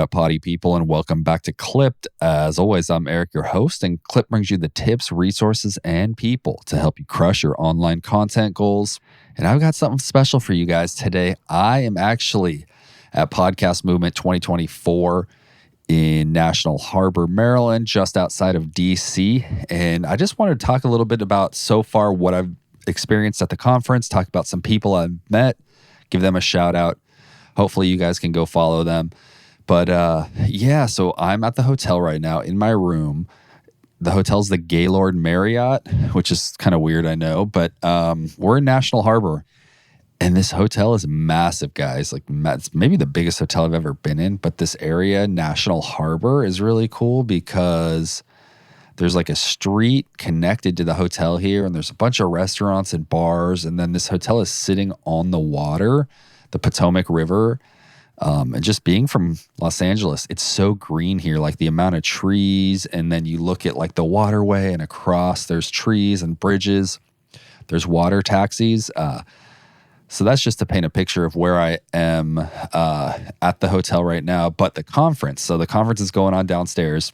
up, potty people, and welcome back to Clipped. As always, I'm Eric, your host, and Clipped brings you the tips, resources, and people to help you crush your online content goals. And I've got something special for you guys today. I am actually at Podcast Movement 2024 in National Harbor, Maryland, just outside of DC. And I just wanted to talk a little bit about so far what I've experienced at the conference, talk about some people I've met, give them a shout out. Hopefully you guys can go follow them. But so I'm at the hotel right now in my room. The hotel's the Gaylord Marriott, which is kind of weird, I know. But we're in National Harbor. And this hotel is massive, guys. Like, it's maybe the biggest hotel I've ever been in. But this area, National Harbor, is really cool because there's like a street connected to the hotel here. And there's a bunch of restaurants and bars. And then this hotel is sitting on the water, the Potomac River. And just being from Los Angeles, it's so green here, like the amount of trees. And then you look at like the waterway and across, there's trees and bridges. There's water taxis. So that's just to paint a picture of where I am at the hotel right now. But the conference, so the conference is going on downstairs.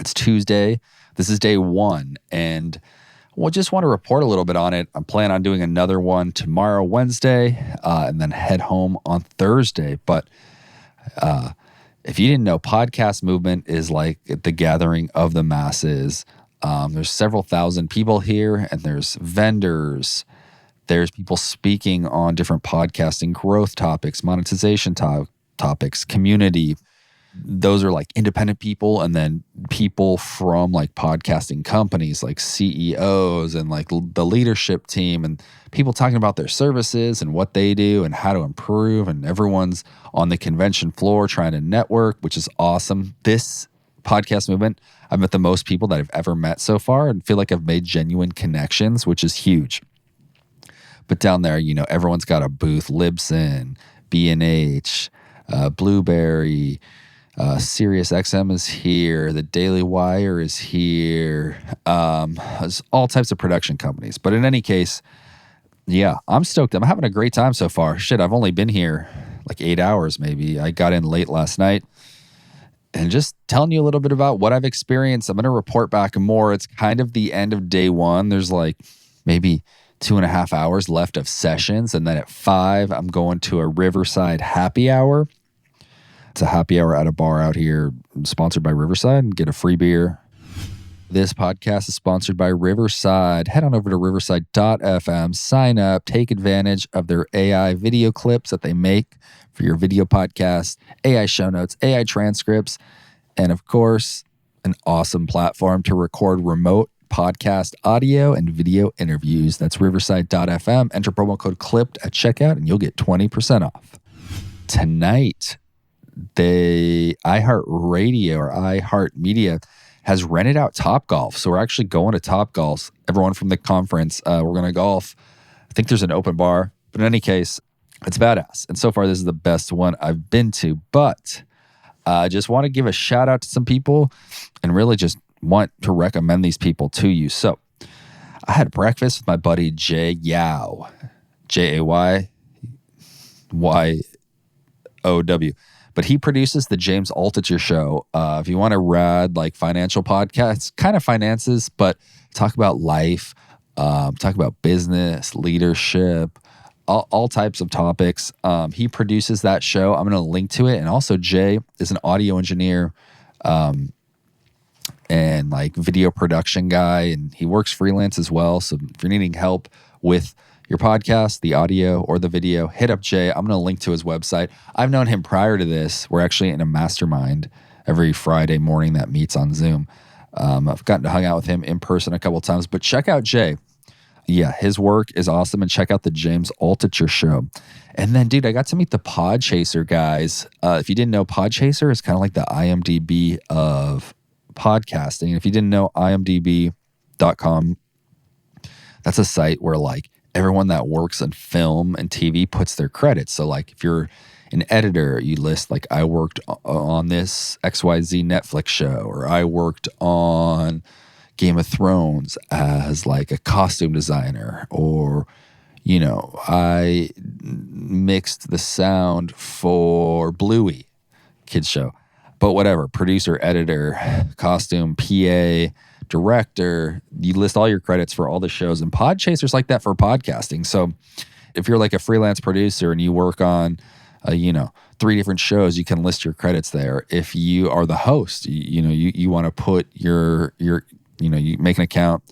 It's Tuesday. This is day one. And I just want to report a little bit on it. I'm planning on doing another one tomorrow, Wednesday, and then head home on Thursday. But if you didn't know, Podcast Movement is like the gathering of the masses. There's several thousand people here, and there's vendors. There's people speaking on different podcasting growth topics, monetization topics, community. Those are like independent people, and then people from like podcasting companies like CEOs and like the leadership team, and people talking about their services and what they do and how to improve. And everyone's on the convention floor trying to network, which is awesome. This Podcast Movement, I've met the most people that I've ever met so far and feel like I've made genuine connections, which is huge. But down there, you know, everyone's got a booth. Libsyn, B&H, Blueberry, SiriusXM is here. The Daily Wire is here. There's all types of production companies. But in any case, yeah, I'm stoked. I'm having a great time so far. Shit, I've only been here like 8 hours maybe. I got in late last night. And just telling you a little bit about what I've experienced. I'm going to report back more. It's kind of the end of day one. There's like maybe 2.5 hours left of sessions. And then at 5, I'm going to a Riverside happy hour. It's a happy hour at a bar out here sponsored by Riverside, and get a free beer. This podcast is sponsored by Riverside. Head on over to riverside.fm, sign up, take advantage of their AI video clips that they make for your video podcast, AI show notes, AI transcripts, and of course, an awesome platform to record remote podcast audio and video interviews. That's riverside.fm. Enter promo code CLIPPED at checkout and you'll get 20% off. Tonight, the iHeartRadio or iHeartMedia has rented out Topgolf. So we're actually going to Topgolf. Everyone from the conference, we're going to golf. I think there's an open bar. But in any case, it's badass. And so far, this is the best one I've been to. But I just want to give a shout out to some people and really just want to recommend these people to you. So I had breakfast with my buddy Jay Yow, Jayyow. But he produces the James Altucher Show. If you want a rad like financial podcast, kind of finances, but talk about life, talk about business, leadership, all types of topics. He produces that show. I'm going to link to it. And also Jay is an audio engineer and like video production guy, and he works freelance as well. So if you're needing help with your podcast, the audio or the video, hit up Jay. I'm going to link to his website. I've known him prior to this. We're actually in a mastermind every Friday morning that meets on Zoom. I've gotten to hang out with him in person a couple of times, but check out Jay. Yeah, his work is awesome, and check out the James Altucher Show. And then, dude, I got to meet the Podchaser guys. If you didn't know, Podchaser is kind of like the IMDb of podcasting. If you didn't know, imdb.com, that's a site where like everyone that works in film and TV puts their credits. So like if you're an editor, you list like I worked on this XYZ Netflix show, or I worked on Game of Thrones as like a costume designer, or, you know, I mixed the sound for Bluey kids show. But whatever, producer, editor, costume, PA, director, you list all your credits for all the shows. And Podchaser's like that for podcasting. So if you're like a freelance producer and you work on, 3 different shows, you can list your credits there. If you are the host, you want to put you make an account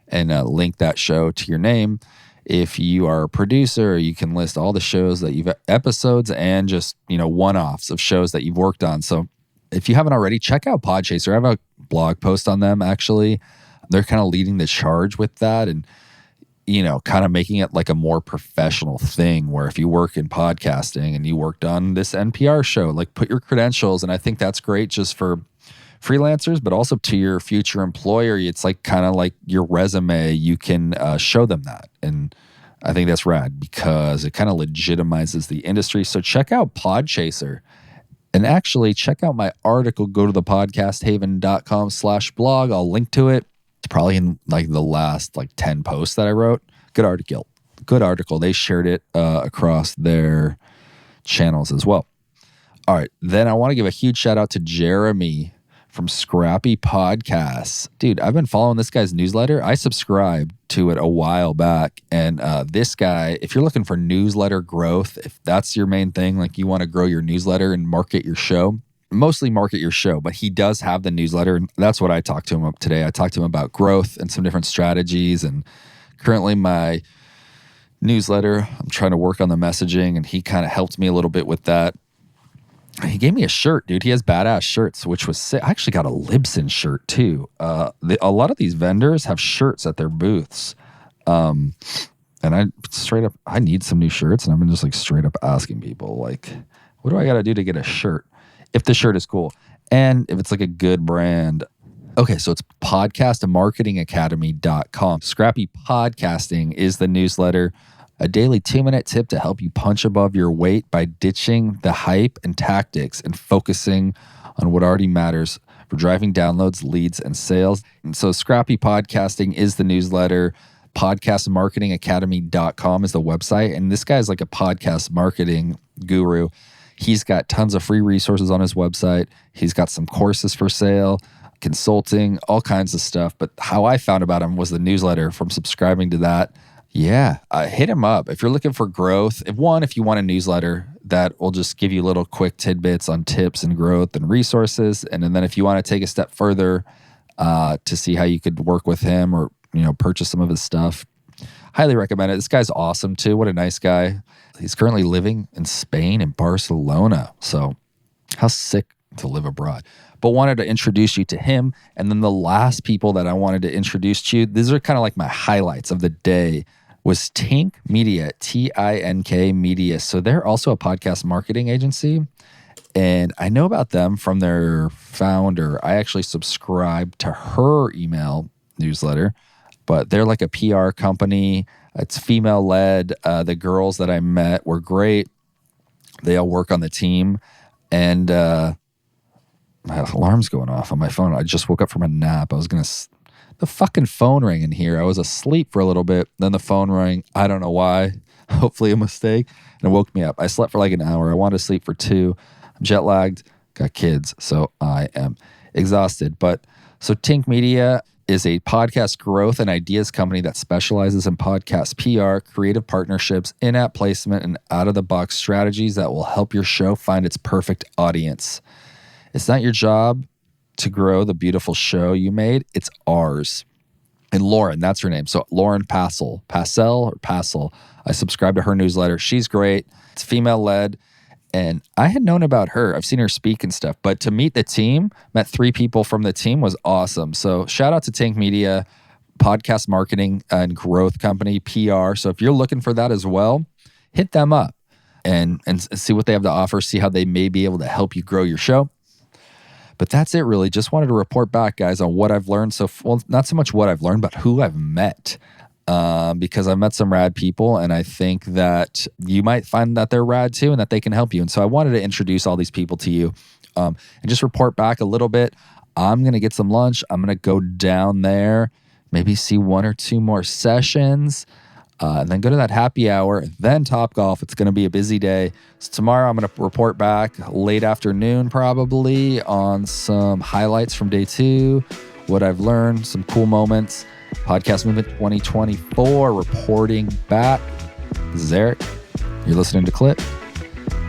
and link that show to your name. If you are a producer, you can list all the shows that you've episodes and just, one-offs of shows that you've worked on. So if you haven't already, check out Podchaser. I have a blog post on them, actually. They're kind of leading the charge with that and, kind of making it like a more professional thing where if you work in podcasting and you worked on this NPR show, like put your credentials. And I think that's great just for freelancers, but also to your future employer. It's like kind of like your resume. You can show them that. And I think that's rad because it kind of legitimizes the industry. So check out Podchaser. And actually, check out my article. Go to thepodcasthaven.com/blog. I'll link to it. It's probably in like the last 10 posts that I wrote. Good article. They shared it across their channels as well. All right. Then I want to give a huge shout out to Jeremy from Scrappy Podcasts. Dude, I've been following this guy's newsletter. I subscribed to it a while back. And this guy, if you're looking for newsletter growth, if that's your main thing, like you want to grow your newsletter and market your show, mostly market your show, but he does have the newsletter. And that's what I talked to him about today. I talked to him about growth and some different strategies. And currently my newsletter, I'm trying to work on the messaging, and he kind of helped me a little bit with that. He gave me a shirt, dude. He has badass shirts, which was sick. I actually got a Libsyn shirt too. A lot of these vendors have shirts at their booths. And I need some new shirts, and I've been just straight up asking people, what do I got to do to get a shirt? If the shirt is cool and if it's a good brand. Okay, so it's podcastmarketingacademy.com. Scrappy Podcasting is the newsletter. A daily 2-minute tip to help you punch above your weight by ditching the hype and tactics and focusing on what already matters for driving downloads, leads, and sales. And so Scrappy Podcasting is the newsletter. Podcastmarketingacademy.com is the website. And this guy's like a podcast marketing guru. He's got tons of free resources on his website. He's got some courses for sale, consulting, all kinds of stuff. But how I found about him was the newsletter from subscribing to that. Yeah, hit him up. If you're looking for growth, if you want a newsletter that will just give you little quick tidbits on tips and growth and resources. And then if you want to take a step further to see how you could work with him or, purchase some of his stuff, highly recommend it. This guy's awesome too. What a nice guy. He's currently living in Spain and Barcelona. So how sick to live abroad. But wanted to introduce you to him. And then the last people that I wanted to introduce to you, these are kind of like my highlights of the day, was Tink Media, Tink Media. So they're also a podcast marketing agency. And I know about them from their founder. I actually subscribed to her email newsletter, but they're like a PR company. It's female-led. The girls that I met were great. They all work on the team. And my alarm's going off on my phone. I just woke up from a nap. The fucking phone rang in here. I was asleep for a little bit. Then the phone rang. I don't know why. Hopefully a mistake. And it woke me up. I slept for an hour. I wanted to sleep for 2. I'm jet lagged. Got kids. So I am exhausted. But so Tink Media is a podcast growth and ideas company that specializes in podcast PR, creative partnerships, in-app placement, and out-of-the-box strategies that will help your show find its perfect audience. It's not your job to grow the beautiful show you made. It's ours. And Lauren, that's her name. So Lauren Passel. I subscribe to her newsletter. She's great. It's female-led. And I had known about her. I've seen her speak and stuff. But to meet the team, met 3 people from the team, was awesome. So shout out to Tink Media, podcast marketing and growth company, PR. So if you're looking for that as well, hit them up and see what they have to offer, see how they may be able to help you grow your show. But that's it, really. Just wanted to report back, guys, on what I've learned. Well, not so much what I've learned, but who I've met. Because I've met some rad people, and I think that you might find that they're rad too and that they can help you. And so I wanted to introduce all these people to you and just report back a little bit. I'm going to get some lunch. I'm going to go down there, maybe see 1 or 2 more sessions. And then go to that happy hour, then Topgolf. It's going to be a busy day. So tomorrow I'm going to report back late afternoon probably on some highlights from day 2, what I've learned, some cool moments. Podcast Movement 2024 reporting back. This is Eric. You're listening to Clip.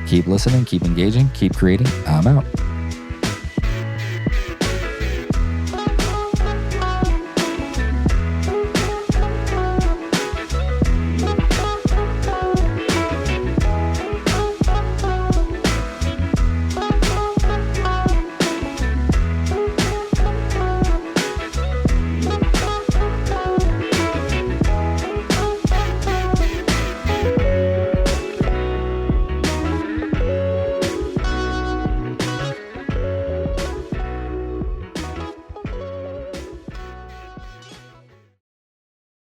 Keep listening, keep engaging, keep creating. I'm out.